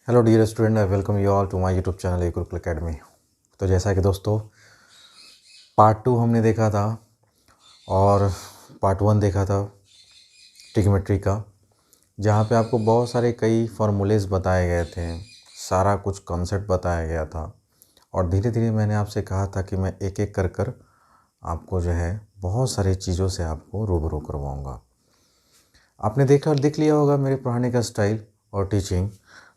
Hello dear student, I welcome you all to my YouTube channel a Gurukul academy. तो जैसा कि दोस्तों part 2 हमने देखा था और पार्ट 1 देखा था ट्रिग्नोमेट्री का, जहाँ पे आपको बहुत सारे कई फार्मूलेज बताए गए थे, सारा कुछ कॉन्सेप्ट बताया गया था और धीरे धीरे मैंने आपसे कहा था कि मैं एक एक कर आपको जो है बहुत सारी चीज़ों से आपको रूबरू करवाऊँगा। आपने देख लिया होगा मेरे पढ़ाने का स्टाइल और टीचिंग,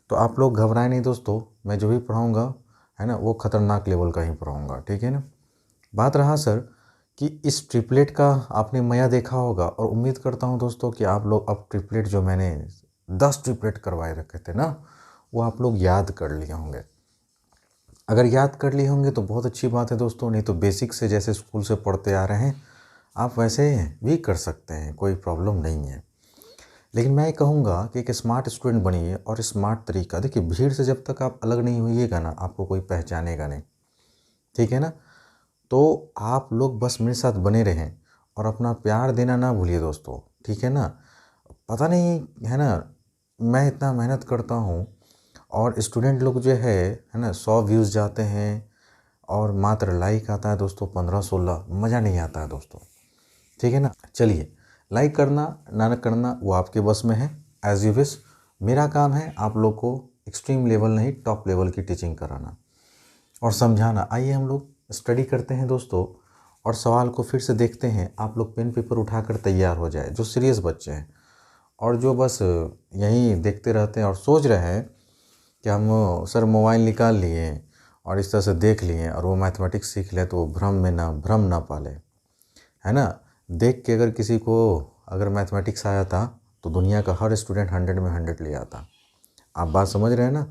तो आप लोग घबराएं नहीं दोस्तों। मैं जो भी पढ़ाऊँगा है ना वो ख़तरनाक लेवल का ही पढ़ाऊँगा, ठीक है ना। बात रहा सर कि इस ट्रिपलेट का आपने मया देखा होगा और उम्मीद करता हूँ दोस्तों कि आप लोग अब ट्रिपलेट जो मैंने 10 ट्रिपलेट करवाए रखे थे ना वो आप लोग याद कर लिए होंगे। अगर याद कर लिए होंगे तो बहुत अच्छी बात है दोस्तों, नहीं तो बेसिक से जैसे स्कूल से पढ़ते आ रहे हैं आप वैसे भी कर सकते हैं, कोई प्रॉब्लम नहीं है। लेकिन मैं कहूँगा कि एक स्मार्ट स्टूडेंट बनिए और स्मार्ट तरीका, देखिए भीड़ से जब तक आप अलग नहीं होइएगा ना आपको कोई पहचानेगा नहीं, ठीक है ना। तो आप लोग बस मेरे साथ बने रहें और अपना प्यार देना ना भूलिए दोस्तों, ठीक है ना। पता नहीं है ना, मैं इतना मेहनत करता हूँ और स्टूडेंट लोग जो है ना 100 व्यूज़ जाते हैं और मात्र लाइक आता है दोस्तों 15-16, मज़ा नहीं आता है दोस्तों, ठीक है ना। चलिए, लाइक करना ना करना वो आपके बस में है, एज यू विश। मेरा काम है आप लोग को एक्सट्रीम लेवल नहीं टॉप लेवल की टीचिंग कराना और समझाना। आइए हम लोग स्टडी करते हैं दोस्तों और सवाल को फिर से देखते हैं। आप लोग पेन पेपर उठाकर तैयार हो जाए, जो सीरियस बच्चे हैं और जो बस यहीं देखते रहते हैं और सोच रहे हैं कि हम सर मोबाइल निकाल लिए और इस तरह से देख लिए और वो मैथमेटिक्स सीख ले, तो वो भ्रम ना पाले, है ना। देख के अगर किसी को अगर मैथमेटिक्स आया था तो दुनिया का हर स्टूडेंट 100 में 100 ले आता। आप बात समझ रहे हैं ना।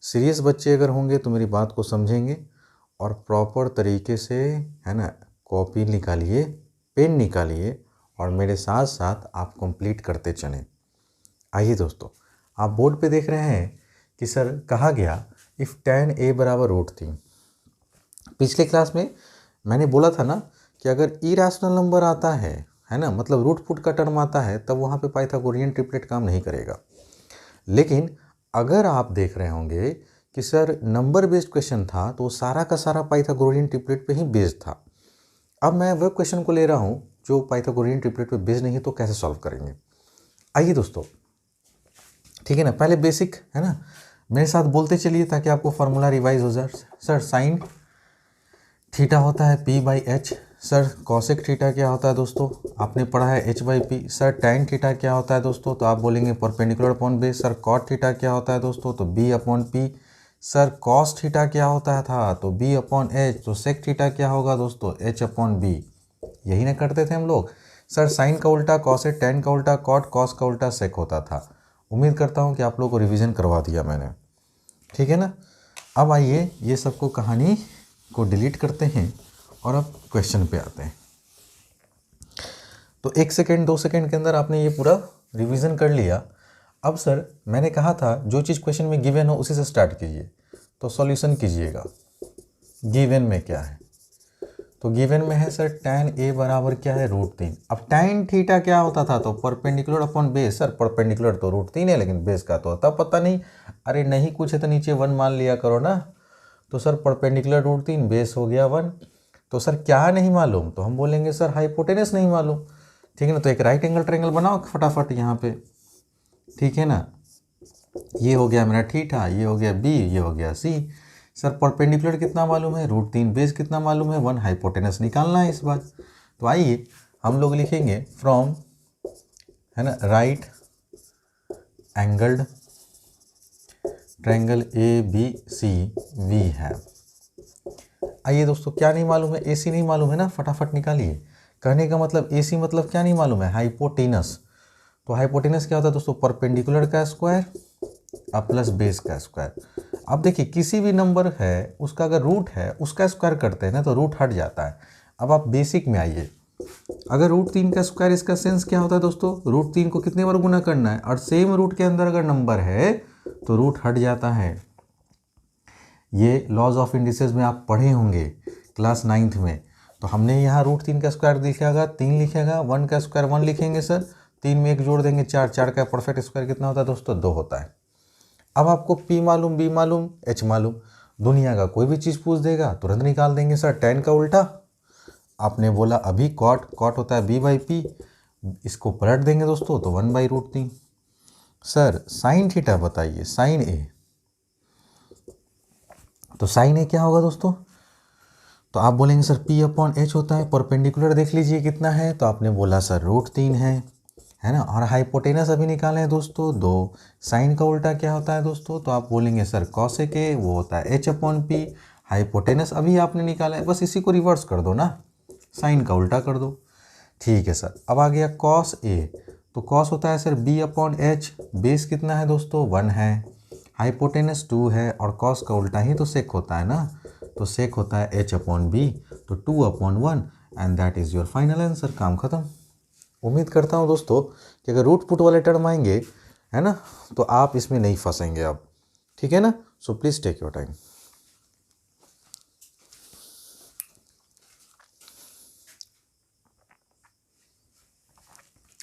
सीरियस बच्चे अगर होंगे तो मेरी बात को समझेंगे और प्रॉपर तरीके से है ना कॉपी निकालिए, पेन निकालिए और मेरे साथ साथ आप कंप्लीट करते चलें। आइए दोस्तों, आप बोर्ड पे देख रहे हैं कि सर कहा गया इफ़ tan a बराबर √3। पिछले क्लास में मैंने बोला था ना कि अगर इरेशनल नंबर आता है ना, मतलब रूट फुट का टर्म आता है, तब वहाँ पे पाइथागोरियन ट्रिपलेट काम नहीं करेगा। लेकिन अगर आप देख रहे होंगे कि सर नंबर बेस्ड क्वेश्चन था तो सारा का सारा पाइथागोरियन ट्रिपलेट पे ही बेस्ड था। अब मैं वह क्वेश्चन को ले रहा हूँ जो पाइथागोरियन ट्रिपलेट पे बेस्ड नहीं है, तो कैसे सॉल्व करेंगे। आइए दोस्तों, ठीक है ना, पहले बेसिक है ना मेरे साथ बोलते चलिए ताकि आपको फार्मूला रिवाइज हो जाए। सर साइन थीटा होता है p/h। सर कॉसेक थीटा क्या होता है दोस्तों, आपने पढ़ा है h/p। सर टैन थीटा क्या होता है दोस्तों, तो आप बोलेंगे perpendicular upon base. Sir cot theta क्या होता है दोस्तों, तो b/p। सर कॉस थीटा क्या होता है था, तो b/h। तो सेक थीटा क्या होगा दोस्तों, h/b। यही ना करते थे हम लोग। सर साइन का उल्टा कॉसेक, टैन का उल्टा कॉट, कॉस का उल्टा सेक होता था। उम्मीद करता हूँ कि आप लोगों को रिविज़न करवा दिया मैंने, ठीक है ना। अब आइए ये सबको कहानी को डिलीट करते हैं और अब क्वेश्चन पे आते हैं। तो 1 सेकेंड 2 सेकेंड के अंदर आपने ये पूरा रिवीजन कर लिया। अब सर मैंने कहा था जो चीज़ क्वेश्चन में गिवन हो उसी से स्टार्ट कीजिए, तो सॉल्यूशन कीजिएगा। गिवन में क्या है, तो गिवन में है सर tan a बराबर क्या है √3। अब tan थीटा क्या होता था, तो perpendicular upon base. Sir perpendicular तो √3 है लेकिन बेस का तो होता पता नहीं। अरे नहीं कुछ है तो नीचे 1 मान लिया करो ना। तो सर परपेंडिकुलर √3 बेस हो गया 1। तो सर क्या नहीं मालूम, तो हम बोलेंगे सर हाइपोटेनस नहीं मालूम, ठीक है ना। तो एक राइट एंगल ट्रायंगल बनाओ फटाफट यहाँ पे, ठीक है ना। ये हो गया मेरा थीटा, ये हो गया बी, ये हो गया सी। सर परपेंडिकुलर कितना मालूम है √3, बेस कितना मालूम है 1, हाइपोटेनस निकालना है इस बार। तो आइए हम लोग लिखेंगे फ्रॉम है ना राइट एंगल्ड ट्रायंगल ABCV है। आइए दोस्तों, क्या नहीं मालूम है, AC नहीं मालूम है ना, फटाफट निकालिए। कहने का मतलब AC मतलब क्या नहीं मालूम है, हाइपोटेनस। तो हाइपोटेनस क्या होता है दोस्तों, परपेंडिकुलर का स्क्वायर अब प्लस बेस का स्क्वायर। अब देखिए किसी भी नंबर है उसका अगर रूट है उसका स्क्वायर करते हैं ना तो रूट हट जाता है। अब आप बेसिक में आइए, अगर √3 का स्क्वायर, इसका सेंस क्या होता है दोस्तों, √3 को कितने बार गुना करना है और सेम रूट के अंदर अगर नंबर है तो रूट हट जाता है। ये लॉज ऑफ इंडिसेस में आप पढ़े होंगे क्लास 9th में। तो हमने यहाँ √3 का स्क्वायर लिखेगा 3 लिखेगा, 1 का स्क्वायर 1 लिखेंगे सर, 3 में 1 जोड़ देंगे 4, 4 का परफेक्ट स्क्वायर कितना होता है दोस्तों 2 होता है। अब आपको P मालूम, B मालूम, H मालूम, दुनिया का कोई भी चीज़ पूछ देगा तुरंत निकाल देंगे सर। tan का उल्टा आपने बोला अभी कॉट होता है B/P, इसको पलट देंगे दोस्तों तो 1/√3। सर साइन थीटा बताइए, साइन ए, तो साइन ए क्या होगा दोस्तों? तो आप बोलेंगे सर P/H होता है, परपेंडिकुलर देख लीजिए कितना है, तो आपने बोला सर √3 है ना। और हाइपोटेनस अभी निकाले हैं दोस्तों 2। साइन का उल्टा क्या होता है दोस्तों? तो आप बोलेंगे सर कॉसेक ए, वो होता है H/P। हाइपोटेनस अभी आपने निकाला है, बस इसी को रिवर्स कर दो ना, साइन का उल्टा कर दो। ठीक है सर। अब आ गया कॉस ए, तो कॉस होता है सर B/H, बेस कितना है दोस्तों 1 है, हाइपोटेनस 2 है, और कॉस का उल्टा ही तो सेक होता है ना, तो सेक होता है H/B, तो 2/1 and that is your final answer. काम खत्म। उम्मीद करता हूँ दोस्तों कि अगर रूट पुट वाले टर्म आएंगे है ना, तो आप इसमें नहीं फंसेंगे अब, ठीक है ना। So please take your time.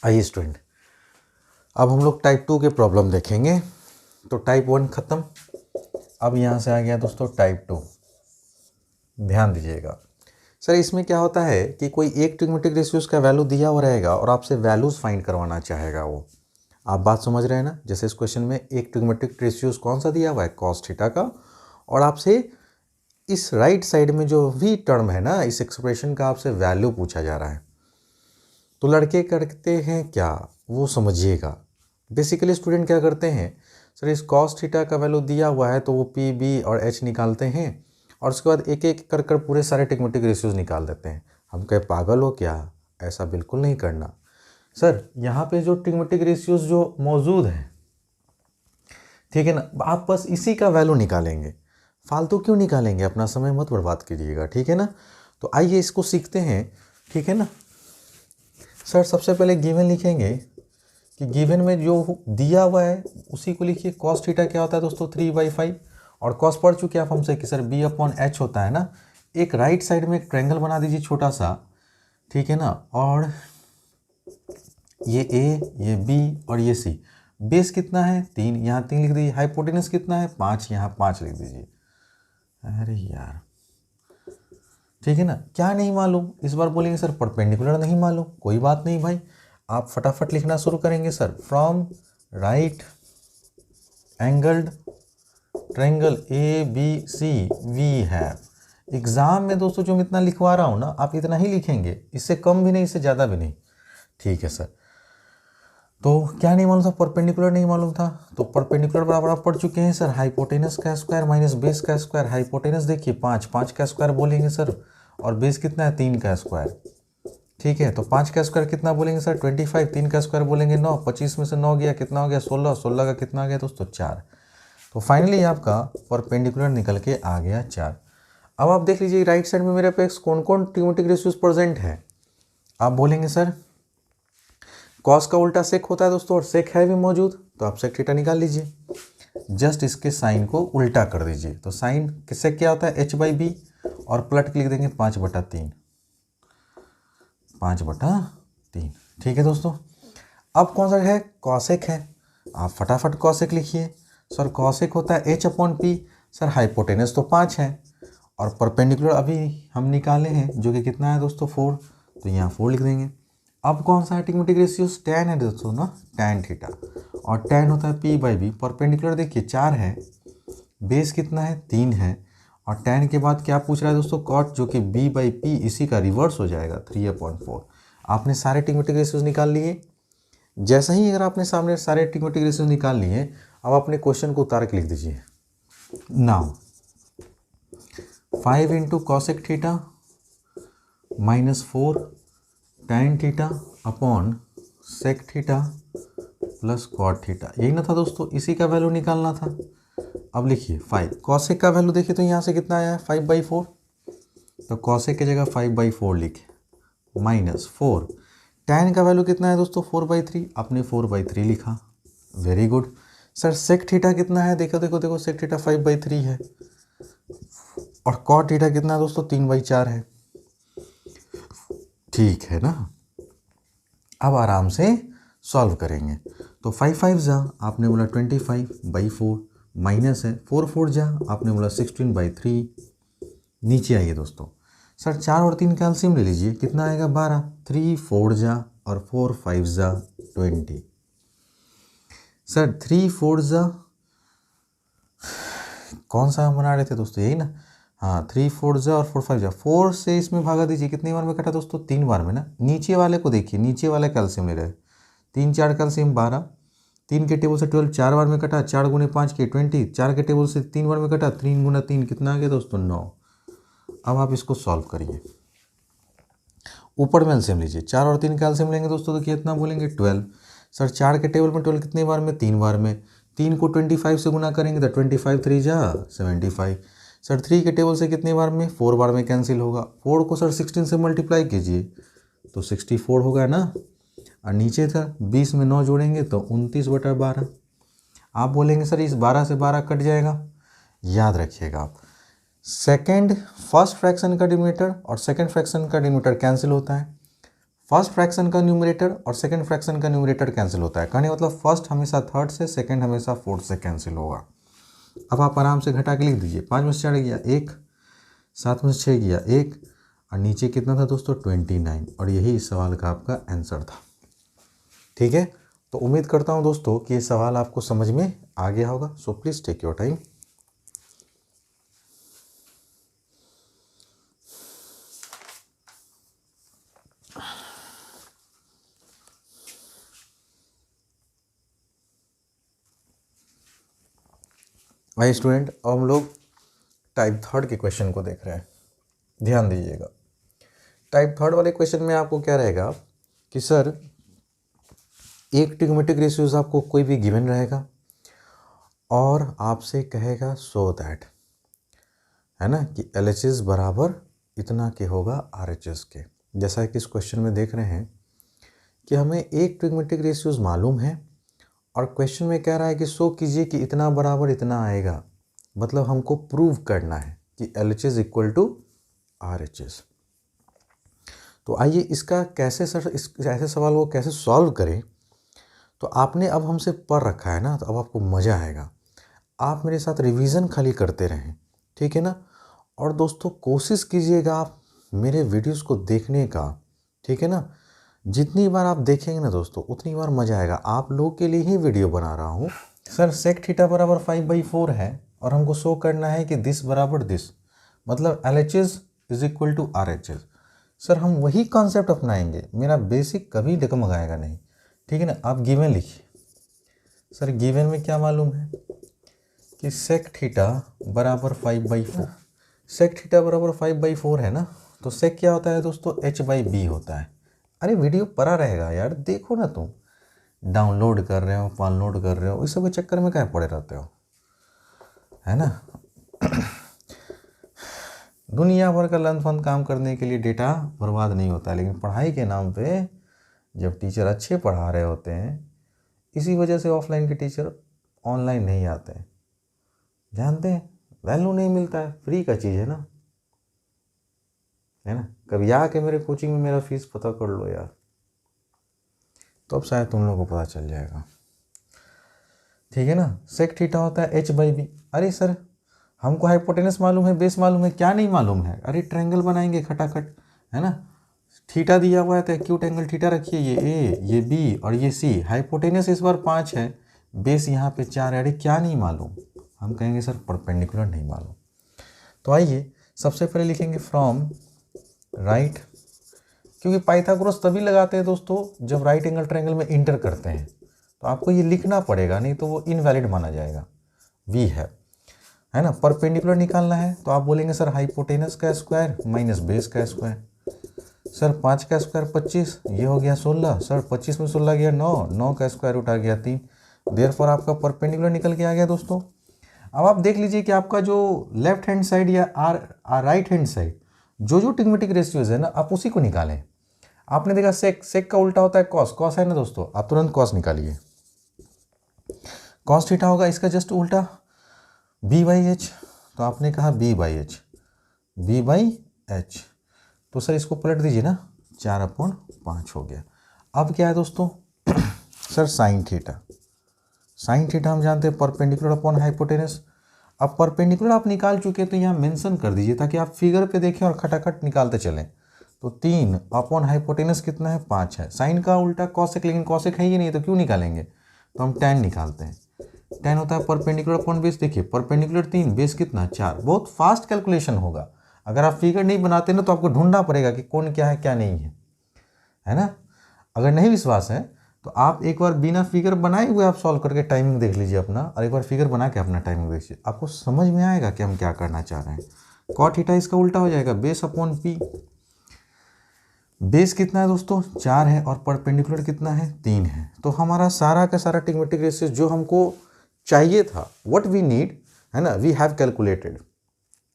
आइए स्टूडेंट, अब हम लोग टाइप 2 के प्रॉब्लम देखेंगे। तो टाइप 1 ख़त्म, अब यहाँ से आ गया दोस्तों टाइप 2। ध्यान दीजिएगा सर, इसमें क्या होता है कि कोई एक ट्रिग्नोमेट्रिक रेशियोज़ का वैल्यू दिया हुआ रहेगा और आपसे वैल्यूज़ फाइंड करवाना चाहेगा वो। आप बात समझ रहे हैं ना। जैसे इस क्वेश्चन में एक ट्रिग्नोमेट्रिक रेशियोज़ कौन सा दिया हुआ है, कॉस थीटा का, और आपसे इस राइट साइड में जो भी टर्म है ना, इस एक्सप्रेशन का आपसे वैल्यू पूछा जा रहा है। तो लड़के करते हैं क्या, वो समझिएगा। बेसिकली स्टूडेंट क्या करते हैं सर, इस कॉस थीटा का वैल्यू दिया हुआ है तो वो P, B और H निकालते हैं, और उसके बाद एक एक कर कर पूरे सारे ट्रिग्नोमेट्रिक रेशियोज़ निकाल देते हैं। हम कहे पागल हो क्या, ऐसा बिल्कुल नहीं करना सर। यहाँ पे जो ट्रिग्नोमेट्रिक रेशियोज़ जो मौजूद हैं, ठीक है ना, आप बस इसी का वैल्यू निकालेंगे, फालतू क्यों निकालेंगे, अपना समय मत बर्बाद कीजिएगा, ठीक है ना। तो आइए इसको सीखते हैं, ठीक है ना। सर सबसे पहले गिवन लिखेंगे कि गिवन में जो दिया हुआ है उसी को लिखिए। कॉस थीटा क्या होता है दोस्तों 3/5, और कॉस पढ़ चुके आप हमसे कि सर B/H होता है ना। एक राइट साइड में एक ट्रायंगल बना दीजिए छोटा सा, ठीक है ना, और ये A, ये B और ये C। बेस कितना है 3, यहाँ 3 लिख दीजिए। हाइपोटेनस कितना है 5, यहाँ 5 लिख दीजिए। अरे यार, ठीक है ना। क्या नहीं मालूम, इस बार बोलेंगे सर परपेंडिकुलर नहीं मालूम, कोई बात नहीं भाई, आप फटाफट लिखना शुरू करेंगे। Sir from right angled triangle ABC we have. Exam में दोस्तों जो मैं इतना लिखवा रहा हूँ ना, आप इतना ही लिखेंगे, इससे कम भी नहीं, इससे ज़्यादा भी नहीं, ठीक है सर। तो क्या नहीं मालूम था, परपेंडिकुलर नहीं मालूम था। तो परपेंडिकुलर बराबर आप पढ़ चुके हैं सर, हाइपोटेनस का स्क्वायर माइनस बेस का स्क्वायर। हाइपोटेनस देखिए 5, 5 का स्क्वायर बोलेंगे सर, और बेस कितना है 3 का स्क्वायर, ठीक है। तो 5 का स्क्वायर कितना बोलेंगे सर 25, 3 का स्क्वायर बोलेंगे 9, 25 में से 9 गया कितना हो गया 16, 16 का कितना आ गया दोस्तों 4। तो फाइनली आपका परपेंडिकुलर निकल के आ गया 4। अब आप देख लीजिए राइट साइड में मेरे पे कौन कौन ट्रिग्नोमेट्रिक रेशियोज प्रेजेंट है। आप बोलेंगे सर कॉस का उल्टा सेक होता है दोस्तों, और सेक है भी मौजूद, तो आप सेक थीटा निकाल लीजिए। जस्ट इसके साइन को उल्टा कर दीजिए। तो साइन किससे क्या होता है H/B, और पलट के लिख देंगे 5/3, 5/3, ठीक है दोस्तों। अब कौन सा है, कॉसेक है। आप फटाफट कॉसेक लिखिए। सर कॉसेक होता है H/P। सर हाइपोटेनस तो 5 है, और परपेंडिकुलर अभी हम निकाले हैं जो कि कितना है दोस्तों 4, तो यहाँ 4 लिख देंगे। अब कौन सा है ट्रिग्नोमेट्रिक रेशियोज, tan है दोस्तों ना, tan थीटा, और tan होता है P/B। परपेंडिकुलर देखिए 4 है, बेस कितना है 3 है, और tan के बाद क्या पूछ रहा है दोस्तों cot, जो कि B/P, इसी का रिवर्स हो जाएगा 3/4। आपने सारे ट्रिग्नोमेट्रिक रेशियोज निकाल लिए। जैसे ही अगर आपने सामने सारे ट्रिग्नोमेट्रिक रेशियोज निकाल लिए, अब अपने क्वेश्चन को उतार के लिख दीजिए। Now 5 × cosec theta minus 4 tan theta upon sec theta plus cot theta, यही ना था दोस्तों, इसी का वैल्यू निकालना था। अब लिखिए 5, cosec का वैल्यू देखिए तो यहाँ से कितना आया है 5/4, तो cosec की जगह 5/4 लिखे, माइनस 4 tan का वैल्यू कितना है दोस्तों 4/3, आपने 4/3 लिखा, very good. Sir sec theta कितना है, देखो देखो देखो, sec थीटा 5/3 है, और cot थीटा कितना है दोस्तों 3/4 है, ठीक है ना। अब आराम से सॉल्व करेंगे। तो 5 5 जा, आपने बोला 25/4 माइनस है, 4 4 जा आपने बोला 16/3, नीचे आइए दोस्तों। सर 4 और 3 कैल्शियम ले लीजिए, कितना आएगा 12, 3 4 जा और 4 5 जा 20। सर 3 4 जा कौन सा हम बना रहे थे दोस्तों, यही ना, हाँ 3 4 जा और 4 5 जा, 4 से इसमें भागा दीजिए, कितनी बार में कटा दोस्तों, 3 बार में ना। नीचे वाले को देखिए, नीचे वाला कैल्शियम ले रहे हैं, 3 4 कैल्शियम 12, 3 के टेबल से 12, 4 बार में कटा, 4 गुने 5 के 20, 4 के टेबल से 3 बार में कटा, 3 गुना 3 कितना आ गया दोस्तों 9। अब आप इसको सॉल्व करिए, ऊपर में एलसीएम लीजिए, 4 और 3 कैल्शियम लेंगे दोस्तों तो कितना बोलेंगे 12। सर 4 के टेबल में 12 कितने बार में, 3 बार में, 3 को 25 से गुना करेंगे तो 25 3 जा 75। सर 3 के टेबल से कितने बार में, 4 बार में कैंसिल होगा, 4 को सर 16 से मल्टीप्लाई कीजिए तो 64 होगा ना, और नीचे था 20 में 9 जोड़ेंगे तो 29/12। आप बोलेंगे सर इस 12 से 12 कट जाएगा, याद रखिएगा आप, फर्स्ट फ्रैक्शन का डिनोमिनेटर और सेकंड फ्रैक्शन का डिनोमिनेटर कैंसिल होता है, फर्स्ट फ्रैक्शन का न्यूमरेटर और सेकंड फ्रैक्शन का न्यूमरेटर कैंसिल होता है, कहने मतलब फर्स्ट हमेशा थर्ड से, सेकंड हमेशा फोर्थ से कैंसिल होगा। अब आप आराम से घटा के लिख दीजिए, 5 में से 4 गया 1, 7 में से 6 गया 1, और नीचे कितना था दोस्तों 29, और यही इस सवाल का आपका आंसर था। ठीक है, तो उम्मीद करता हूँ दोस्तों कि ये सवाल आपको समझ में आ गया होगा। So please take your time. भाई स्टूडेंट, अब हम लोग टाइप थर्ड के क्वेश्चन को देख रहे हैं, ध्यान दीजिएगा। टाइप थर्ड वाले क्वेश्चन में आपको क्या रहेगा कि सर एक ट्रिग्नोमेट्रिक रेशियोज आपको कोई भी गिवन रहेगा और आपसे कहेगा सो दैट, है ना, कि LHS बराबर इतना के होगा RHS के। जैसा कि इस क्वेश्चन में देख रहे हैं कि हमें एक ट्रिग्नोमेट्रिक रेशियोज मालूम है और क्वेश्चन में कह रहा है कि शो कीजिए कि इतना बराबर इतना आएगा, मतलब हमको प्रूव करना है कि LHS इक्वल टू RHS। तो आइए इसका कैसे सर इस ऐसे सवाल को कैसे सॉल्व करें। तो आपने अब हमसे पढ़ रखा है ना, तो अब आपको मज़ा आएगा। आप मेरे साथ रिवीजन खाली करते रहें, ठीक है ना। और दोस्तों कोशिश कीजिएगा आप मेरे वीडियोस को देखने का, ठीक है ना। जितनी बार आप देखेंगे ना दोस्तों उतनी बार मज़ा आएगा। आप लोगों के लिए ही वीडियो बना रहा हूँ। सर सेक थीटा बराबर 5/4 है और हमको शो करना है कि दिस बराबर दिस, मतलब LHS is equal to RHS। Sir हम वही कॉन्सेप्ट अपनाएंगे, मेरा बेसिक कभी डगमगाएगा नहीं, ठीक है ना। आप गिवन लिखिए। सर गिवन में क्या मालूम है कि सेक थीटा बराबर 5/4, सेक थीटा बराबर 5/4 है ना। तो सेक क्या होता है दोस्तों, H/B होता है। अरे वीडियो पड़ा रहेगा यार, देखो ना तुम, डाउनलोड कर रहे हो, डाउनलोड कर रहे हो, इस सब के चक्कर में क्या पड़े रहते हो, है ना। दुनिया भर का लंच फंड काम करने के लिए डेटा बर्बाद नहीं होता है, लेकिन पढ़ाई के नाम पे जब टीचर अच्छे पढ़ा रहे होते हैं, इसी वजह से ऑफलाइन के टीचर ऑनलाइन नहीं आते हैं। जानते हैं वैल्यू नहीं मिलता है, फ्री का चीज़ है ना, है ना। कभी आके मेरे कोचिंग में मेरा फीस पता कर लो यार, तो अब शायद तुम लोगों को पता चल जाएगा, ठीक है ना। सेक थीटा होता है H/B। अरे सर हमको हाइपोटेनस मालूम है, बेस मालूम है, क्या नहीं मालूम है। अरे ट्रायंगल बनाएंगे खटाखट, है ना। थीटा दिया हुआ है तो एक्यूट एंगल थीटा रखिए, ये A, ये B और ये C। हाइपोटेनस इस बार 5 है, बेस यहाँ पे 4 है। अरे क्या नहीं मालूम, हम कहेंगे सर परपेंडिकुलर नहीं मालूम। तो आइए सबसे पहले लिखेंगे फ्रॉम राइट, क्योंकि पाइथागोरस तभी लगाते हैं दोस्तों जब राइट एंगल ट्रायंगल में इंटर करते हैं, तो आपको ये लिखना पड़ेगा, नहीं तो वो इनवैलिड माना जाएगा। V है ना। परपेंडिकुलर निकालना है तो आप बोलेंगे सर हाइपोटेनस का स्क्वायर माइनस बेस का स्क्वायर। सर 5 का स्क्वायर 25, ये हो गया 16। सर 25 में 16 गया 9, 9 का स्क्वायर रूट आ गया 3। देयरफॉर आपका परपेंडिकुलर निकल के आ गया दोस्तों। अब आप देख लीजिए कि आपका जो लेफ्ट हैंड साइड या राइट हैंड साइड जो ट्रिग्नोमेट्रिक रेशियोज है ना, आप उसी को निकालें। आपने देखा सेक का उल्टा होता है कॉस, कॉस है ना दोस्तों, आप तुरंत कॉस निकालिए। कॉस थीटा होगा इसका जस्ट उल्टा B/H, तो आपने कहा B/H, B/H। तो सर इसको पलट दीजिए ना, 4/5 हो गया। अब क्या है दोस्तों sir sine theta, sine theta हम जानते हैं परपेंडिकुलर अपॉन हाइपोटेनस। अब परपेंडिकुलर आप निकाल चुके हैं तो यहाँ मेंशन कर दीजिए ताकि आप फिगर पे देखें और खटाखट निकालते चलें। तो 3 अपॉन हाइपोटेनस कितना है 5 है। साइन का उल्टा कॉसेक, लेकिन कॉसेक है ही नहीं तो क्यों निकालेंगे, तो हम tan निकालते हैं। tan होता है परपेंडिकुलर अपॉन बेस। देखिए परपेंडिकुलर 3, बेस कितना 4। बहुत फास्ट कैलकुलेशन होगा। अगर आप फिगर नहीं बनाते ना तो आपको ढूंढना पड़ेगा कि कौन क्या है क्या नहीं है ना। अगर नहीं विश्वास है तो आप एक बार बिना फिगर बनाए हुए आप सॉल्व करके टाइमिंग देख लीजिए अपना, और एक बार फिगर बना के अपना टाइमिंग देखिए, आपको समझ में आएगा कि हम क्या करना चाह रहे हैं। कॉट थीटा इसका उल्टा हो जाएगा, बेस अपॉन पी। बेस कितना है दोस्तों 4 है और परपेंडिकुलर कितना है 3 है। तो हमारा सारा का सारा ट्रिग्नोमेट्रिक रेशियो जो हमको चाहिए था, व्हाट वी नीड, है ना, we have calculated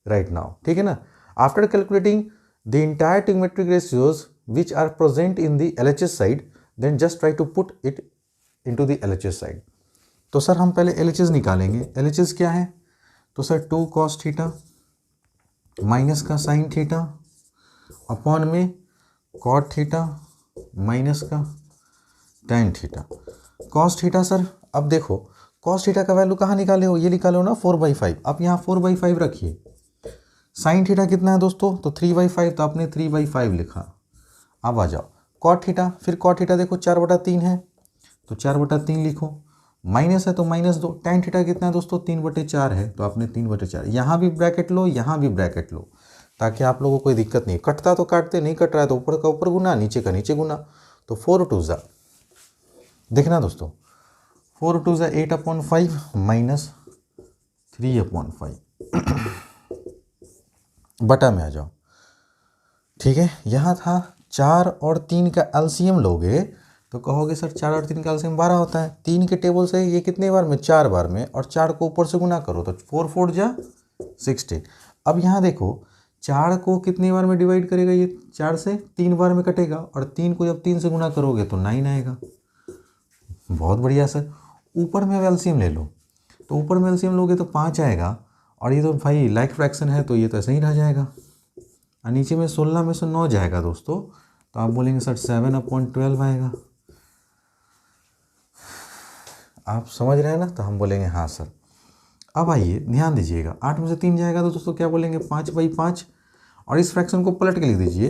right now. ठीक है ना। After calculating the entire trigonometric ratios which are present in the LHS side, then just try to put it into the LHS side. तो sir हम पहले LHS निकालेंगे। LHS क्या है, तो सर 2 cos थीटा माइनस का साइन थीटा अपॉन में cot theta minus का tan theta. cos theta sir, अब देखो cos थीटा का वैल्यू कहाँ निकाले हो, ये निकाले हो ना 4/5। अब यहाँ 4/5 रखिए। साइन थीटा कितना है दोस्तों, तो 3/5, तो आपने 3/5 लिखा। अब आ जाओ कॉट थीटा, फिर कॉट थीटा देखो 4/3 है तो 4/3 लिखो, माइनस है तो -2। tan थीटा कितना है दोस्तों 3/4 है तो आपने 3/4। यहाँ भी ब्रैकेट लो, यहाँ भी ब्रैकेट लो, ताकि आप लोगों को कोई दिक्कत नहीं। कटता तो काटते, नहीं कट रहा है तो ऊपर का ऊपर गुना, नीचे का नीचे गुना। तो 4 2 जा, देखना दोस्तों 4 2 जा 8/5 माइनस 3/5 बटा में आ जाओ। ठीक है, यहाँ था 4 और 3 का एलसीएम लोगे तो कहोगे सर 4 और 3 का एलसीएम 12 होता है। 3 के टेबल से ये कितने बार में, 4 बार में, और 4 को ऊपर से गुना करो तो 4 4 जा 16। अब यहाँ देखो 4 को कितनी बार में डिवाइड करेगा, ये 4 से 3 बार में कटेगा, और 3 को जब 3 से गुना करोगे तो 9 आएगा। बहुत बढ़िया सर। ऊपर में एलसीएम ले लो, तो ऊपर में एलसीएम लोगे तो 5 आएगा, और ये तो भाई लाइक फ्रैक्शन है तो ये तो ऐसे ही रह जाएगा, और नीचे में 16 में से 9 जाएगा दोस्तों, तो आप बोलेंगे सर 7/12 आएगा। आप समझ रहे हैं ना, तो हम बोलेंगे हाँ सर। अब आइए ध्यान दीजिएगा, 8 में से 3 जाएगा तो दोस्तों क्या बोलेंगे 5/5, और इस फ्रैक्शन को पलट के लिख दीजिए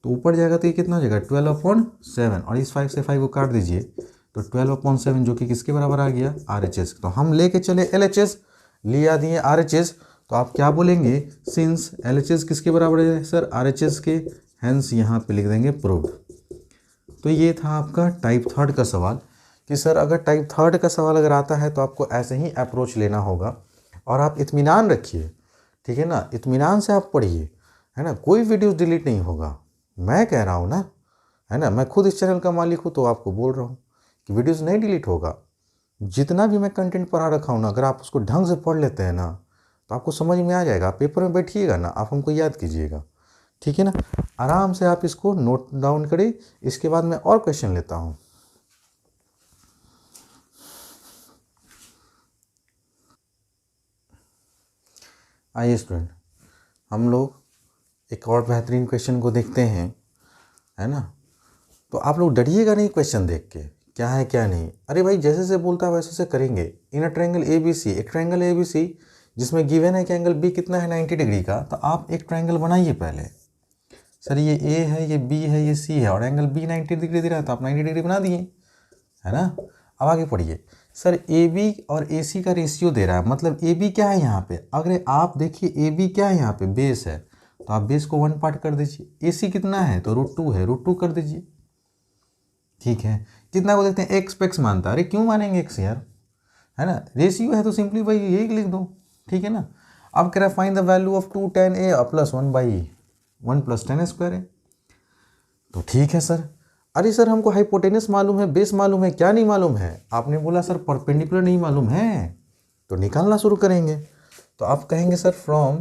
तो ऊपर जाएगा तो ये कितना हो जाएगा 12/7, और इस 5 से 5 को काट दीजिए तो 12/7 जो कि किसके बराबर आ गया RHS। तो हम लेके चले LHS, लिया दिए RHS, तो आप क्या बोलेंगे, सिंस LHS किसके बराबर है सर RHS के, हेंस यहाँ पे लिख देंगे प्रूव्ड। तो ये था आपका टाइप 3 का सवाल, कि सर अगर टाइप 3 का सवाल अगर आता है तो आपको ऐसे ही अप्रोच लेना होगा, और आप इत्मीनान रखिए। ठीक है ना, इत्मीनान से आप पढ़िए, है ना, कोई वीडियोस डिलीट नहीं होगा। मैं कह रहा हूँ ना, है ना, मैं खुद इस चैनल का मालिक हूँ तो आपको बोल रहा हूँ कि वीडियोस नहीं डिलीट होगा। जितना भी मैं कंटेंट पढ़ा रखा हूँ ना, अगर आप उसको ढंग से पढ़ लेते हैं ना तो आपको समझ में आ जाएगा। आप पेपर में बैठिएगा ना, आप हमको याद कीजिएगा। ठीक है ना, आराम से आप इसको नोट डाउन करें। इसके बाद मैं और क्वेश्चन लेता हूँ। आइए स्टूडेंट, हम लोग एक और बेहतरीन क्वेश्चन को देखते हैं, है ना। तो आप लोग डरिएगा नहीं क्वेश्चन देख के, क्या है क्या नहीं। अरे भाई जैसे से बोलता है वैसे से करेंगे। इन अ ट्रायंगल ABC, एक ट्रायंगल ABC जिसमें गिवन है कि एंगल B कितना है 90 डिग्री का, तो आप एक ट्रायंगल बनाइए पहले। सर ये A है, ये B है, ये C है, और एंगल B 90 डिग्री दे रहा है तो आप 90 डिग्री बना दिए, है ना। अब आगे पढ़िए। सर AB और AC का रेशियो दे रहा है, मतलब AB क्या है यहाँ पे, अगर आप देखिए AB क्या है यहाँ पे, बेस है, तो आप बेस को 1 पार्ट कर दीजिए। AC कितना है तो √2 है, √2 कर दीजिए। ठीक है, कितना को देखते हैं, x पे x मानता है। अरे क्यों मानेंगे x यार, है ना, रेशियो है तो सिंपली भाई यही लिख दो। ठीक है ना। अब कह रहा है find the value of 2 tan A + 1/1 + tan A² है, तो ठीक है सर। अरे सर हमको हाइपोटेनस मालूम है, बेस मालूम है, क्या नहीं मालूम है, आपने बोला सर परपेंडिकुलर नहीं मालूम है, तो निकालना शुरू करेंगे। तो आप कहेंगे sir from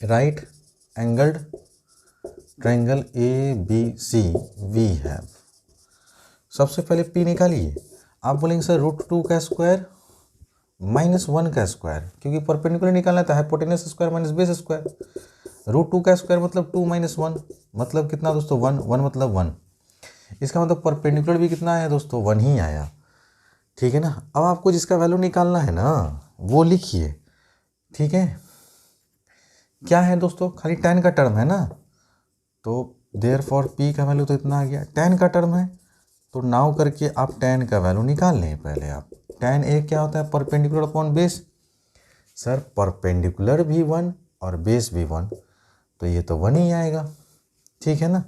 right angled triangle ABC we have, सबसे पहले P निकालिए। आप बोलेंगे सर √2 का स्क्वायर -1 का स्क्वायर, क्योंकि परपेंडिकुलर निकालना था, hypotenuse square minus base square. √2 का स्क्वायर मतलब 2 - 1 मतलब कितना दोस्तों 1, 1 मतलब 1। इसका मतलब परपेंडिकुलर भी कितना आया दोस्तों 1 ही आया। ठीक है ना। अब आपको जिसका वैल्यू निकालना है ना वो लिखिए, ठीक है। क्या है दोस्तों, खाली tan का टर्म है ना, तो देयरफॉर p का वैल्यू तो इतना आ गया। tan का टर्म है तो नाउ करके आप tan का वैल्यू निकाल लें पहले आप। tan a क्या होता है, perpendicular upon base. Sir perpendicular भी 1 और बेस भी 1, तो ये तो 1 ही आएगा, ठीक है ना।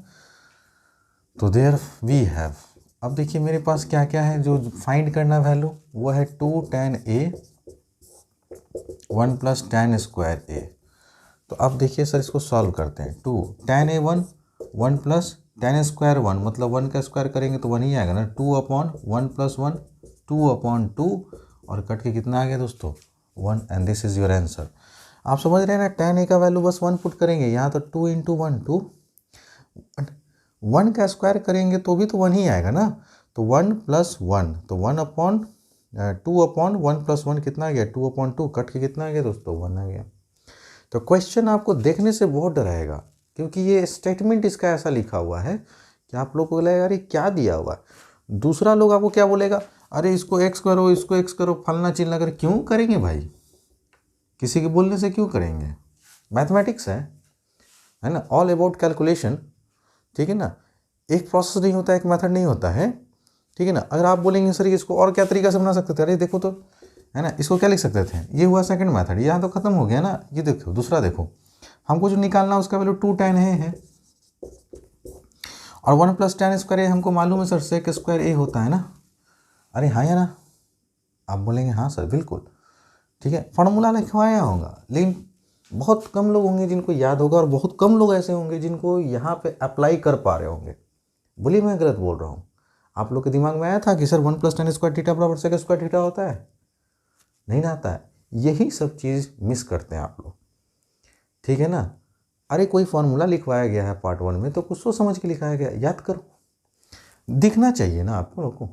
तो देयर वी हैव, अब देखिए मेरे पास क्या क्या है जो फाइंड करना वैल्यू, वो है 2 tan a 1 plus tan square a। तो अब देखिए सर इसको सॉल्व करते हैं। 2 tan a 1 1 plus tan square 1, मतलब 1 का स्क्वायर करेंगे तो 1 ही आएगा ना। 2 अपॉन 1 प्लस 1 2 अपॉन 2, और कट के कितना आ गया दोस्तों 1, and this is your answer. आप समझ रहे हैं ना, tan a का वैल्यू बस 1 पुट करेंगे यहाँ, तो 2 इंटू 1 2, 1 का स्क्वायर करेंगे तो भी तो 1 ही आएगा ना। तो 1 प्लस 1, तो 1 अपॉन 2 अपॉन 1 प्लस 1 कितना आ गया 2 अपॉन 2, कट के कितना आ गया दोस्तों 1 आ गया। तो क्वेश्चन आपको देखने से बहुत डराएगा, क्योंकि ये स्टेटमेंट इसका ऐसा लिखा हुआ है कि आप लोग को लगेगा अरे क्या दिया हुआ है। दूसरा लोग आपको क्या बोलेगा, अरे इसको एक्स करो, इसको एक्स करो, फलना चिल्ला कर। क्यों करेंगे भाई, किसी के बोलने से क्यों करेंगे। मैथमेटिक्स है ना, ऑल अबाउट कैलकुलेशन, ठीक है ना। एक प्रोसेस नहीं होता, एक मेथड नहीं होता है, ठीक है ना। अगर आप बोलेंगे सर इसको और क्या तरीका से बना सकते थे, अरे देखो तो, है ना, इसको क्या लिख सकते थे, ये हुआ सेकंड मेथड, यहाँ तो खत्म हो गया ना। ये देखो दूसरा देखो, हमको जो निकालना है उसका वैल्यू 2 tan है, और 1 प्लस tan स्क्वायर ए हमको मालूम है सर सेक स्क्वायर ए होता है ना। अरे हाँ या ना, आप बोलेंगे हाँ सर बिल्कुल, ठीक है। फार्मूला लिखवाया होगा, लेकिन बहुत कम लोग होंगे जिनको याद होगा, और बहुत कम लोग ऐसे होंगे जिनको यहाँ पे अप्लाई कर पा रहे होंगे। बोलिए मैं गलत बोल रहा हूँ। आप लोग के दिमाग में आया था कि sir 1 plus tan square theta बराबर सेक स्क्वायर थीटा होता है, नहीं ना आता है। यही सब चीज़ मिस करते हैं आप लोग, ठीक है ना। अरे कोई फार्मूला लिखवाया गया है पार्ट 1 में तो कुछ सोच समझ के लिखाया गया, याद करो, दिखना चाहिए ना आप लोगों को,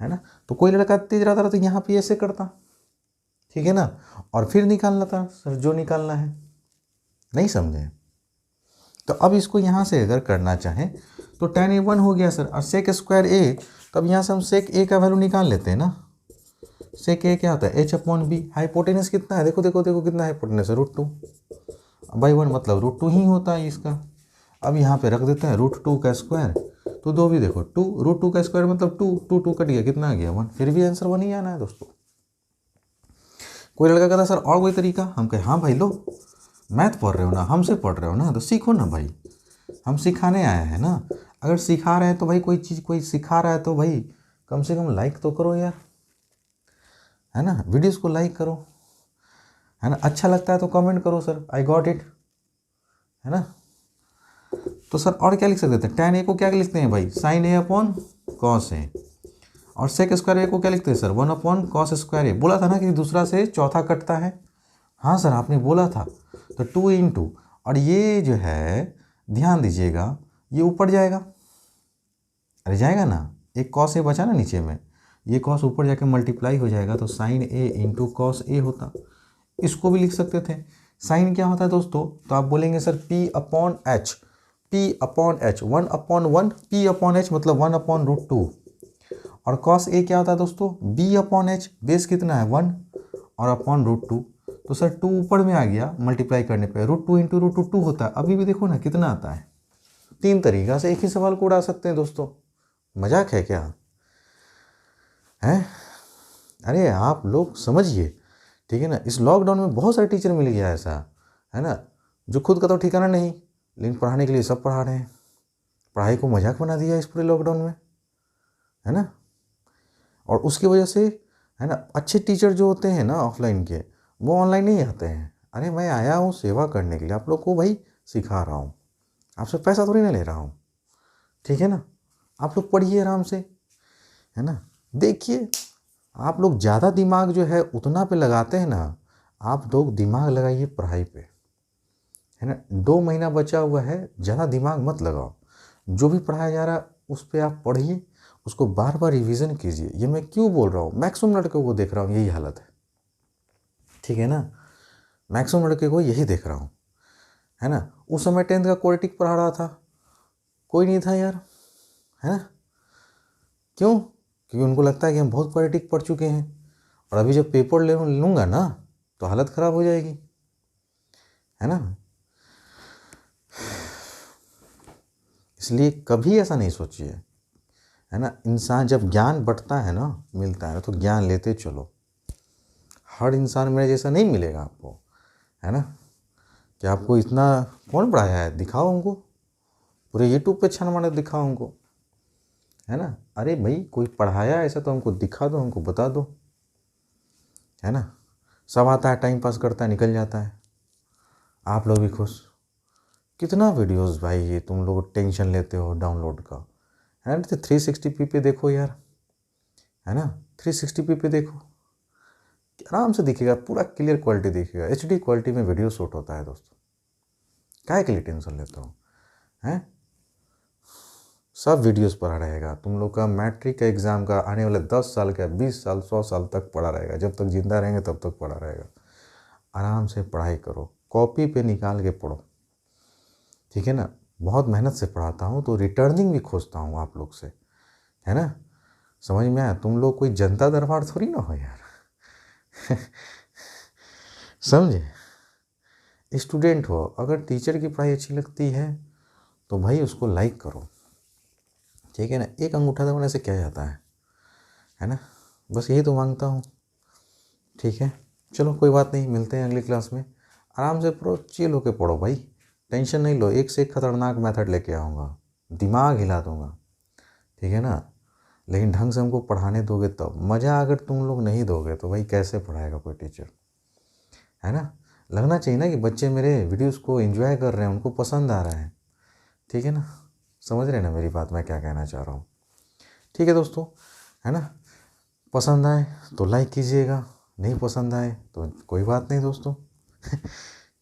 है ना। तो कोई लड़का तेज रहता था तो यहाँ पे ऐसे करता, ठीक है ना, और फिर निकालना था सर जो निकालना है। नहीं समझे, तो अब इसको यहाँ से अगर करना चाहें तो tan a 1 हो गया सर, और सेक स्क्वायर ए, तो अब यहाँ से हम सेक ए का वैल्यू निकाल लेते हैं ना। सेक ए क्या होता है h अपॉन बी। हाइपोटेनस कितना है, देखो देखो देखो कितना हाइपोटेनस है, √2 बाई 1, मतलब √2 ही होता है इसका। अब यहाँ पे रख देते हैं √2 का स्क्वायर, तो दो भी देखो 2, √2 का स्क्वायर मतलब 2, 2 2 कट गया, कितना आ गया 1, फिर भी आंसर 1 ही आना है दोस्तों। कोई लड़का कहता सर और कोई तरीका, हम कहे हाँ भाई लो, मैथ पढ़ रहे हो ना, हमसे पढ़ रहे हो ना, तो सीखो ना भाई, हम सिखाने आए हैं ना। अगर सिखा रहे हैं तो भाई कोई चीज़ कोई सिखा रहा है तो भाई कम से कम लाइक तो करो यार, है ना, वीडियोस को लाइक करो, है ना। अच्छा लगता है तो कमेंट करो सर आई गॉट इट, है ना। तो सर और क्या लिख सकते थे, tan a को क्या लिखते हैं भाई, sin a upon cos a, और सेक स्क्वायर a को क्या लिखते हैं sir 1 upon cos square a। बोला था ना कि दूसरा से चौथा कटता है, हाँ सर आपने बोला था। तो 2 इंटू, और ये जो है ध्यान दीजिएगा ये ऊपर जाएगा, अरे जाएगा ना, एक cos a बचा ना नीचे में, ये cos ऊपर जाके मल्टीप्लाई हो जाएगा, तो sin a into cos a होता। इसको भी लिख सकते थे। साइन क्या होता है दोस्तों, तो आप बोलेंगे sir p upon H, p upon H, 1 upon 1 p upon H मतलब 1 अपॉन √2, और cos a क्या होता है दोस्तों b अपॉन एच, बेस कितना है 1 और अपॉन √2, तो सर 2 ऊपर में आ गया मल्टीप्लाई करने पे, √2 इंटू √2 होता है। अभी भी देखो ना कितना आता है। 3 तरीका से एक ही सवाल को उड़ा सकते हैं दोस्तों, मजाक है क्या है। अरे आप लोग समझिए, ठीक है ना। इस लॉकडाउन में बहुत सारे टीचर मिल गया ऐसा, है ना, जो खुद का तो ठिकाना नहीं, लेकिन पढ़ाने के लिए सब पढ़ा रहे हैं। पढ़ाई को मजाक बना दिया इस पूरे लॉकडाउन में, है ना। और उसकी वजह से, है ना, अच्छे टीचर जो होते हैं ना ऑफलाइन के, वो ऑनलाइन नहीं आते हैं। अरे मैं आया हूँ सेवा करने के लिए, आप लोग को भाई सिखा रहा हूँ, आपसे पैसा थोड़ी ना ले रहा हूँ, ठीक है ना। आप लोग पढ़िए आराम से, है ना। देखिए आप लोग ज़्यादा दिमाग जो है उतना पे लगाते हैं ना, आप लोग दिमाग लगाइए पढ़ाई पे, है ना। 2 महीना बचा हुआ है, ज़्यादा दिमाग मत लगाओ, जो भी पढ़ाया जा रहा है उस पर आप पढ़िए, उसको बार बार रिवीजन कीजिए। ये मैं क्यों बोल रहा हूँ, मैक्सिमम लड़कों को देख रहा हूँ यही हालत है, ठीक है ना। मैक्सिमम लड़के को यही देख रहा हूँ, है ना। उस समय 10th का क्वाड्रेटिक पढ़ा रहा था, कोई नहीं था यार, है ना। क्यों, क्योंकि उनको लगता है कि हम बहुत पॉलिटिक पढ़ चुके हैं, और अभी जब पेपर लूँगा ना तो हालत ख़राब हो जाएगी, है ना। इसलिए कभी ऐसा नहीं सोचिए, है ना। इंसान जब ज्ञान बँटता है ना, मिलता है तो ज्ञान लेते चलो। हर इंसान मेरे जैसा नहीं मिलेगा आपको, है ना। कि आपको इतना कौन पढ़ाया है, दिखाओ उनको, पूरे यूट्यूब पे छान मार दिखाओ उनको, है ना। अरे भाई कोई पढ़ाया ऐसा तो हमको दिखा दो, हमको बता दो, है ना। सब आता है, टाइम पास करता है, निकल जाता है, आप लोग भी खुश। कितना वीडियोस भाई ये तुम लोग टेंशन लेते हो डाउनलोड का, है ना। तो 360p पे देखो यार, है ना। 360p पे देखो, आराम से दिखेगा, पूरा क्लियर क्वालिटी दिखेगा, HD क्वालिटी में वीडियो शूट होता है दोस्तों। काहे के लिए टेंशन लेते हो, हैं। सब वीडियोस पढ़ा रहेगा, तुम लोग का मैट्रिक का एग्ज़ाम का आने वाले 10 साल का, 20 साल, 100 साल तक पढ़ा रहेगा, जब तक जिंदा रहेंगे तब तक पढ़ा रहेगा। आराम से पढ़ाई करो, कॉपी पे निकाल के पढ़ो, ठीक है ना। बहुत मेहनत से पढ़ाता हूँ तो रिटर्निंग भी खोजता हूँ आप लोग से, है ना। समझ में आया, तुम लोग कोई जनता दरबार थोड़ी ना हो यार समझे। स्टूडेंट हो, अगर टीचर की पढ़ाई अच्छी लगती है तो भाई उसको लाइक करो, ठीक है ना। एक अंगूठा दबाने से क्या जाता है ना। बस यही तो मांगता हूँ, ठीक है। चलो कोई बात नहीं, मिलते हैं अगली क्लास में। आराम से पढ़ो, चिल होके पढ़ो भाई, टेंशन नहीं लो। एक से एक खतरनाक मेथड लेके आऊँगा, दिमाग हिला दूँगा, ठीक है ना। लेकिन ढंग से हमको पढ़ाने दोगे तब मज़ा। अगर तुम लोग नहीं दोगे तो भाई कैसे पढ़ाएगा कोई टीचर, है ना। लगना चाहिए ना कि बच्चे मेरे वीडियोस को एंजॉय कर रहे हैं, उनको पसंद आ रहा है, ठीक है ना। समझ रहे हैं ना मेरी बात, मैं क्या कहना चाह रहा हूँ। ठीक है दोस्तों, है ना। पसंद आए तो लाइक कीजिएगा, नहीं पसंद आए तो कोई बात नहीं दोस्तों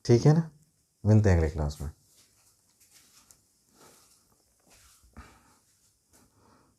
ठीक है ना। मिलते हैं अगले क्लास में।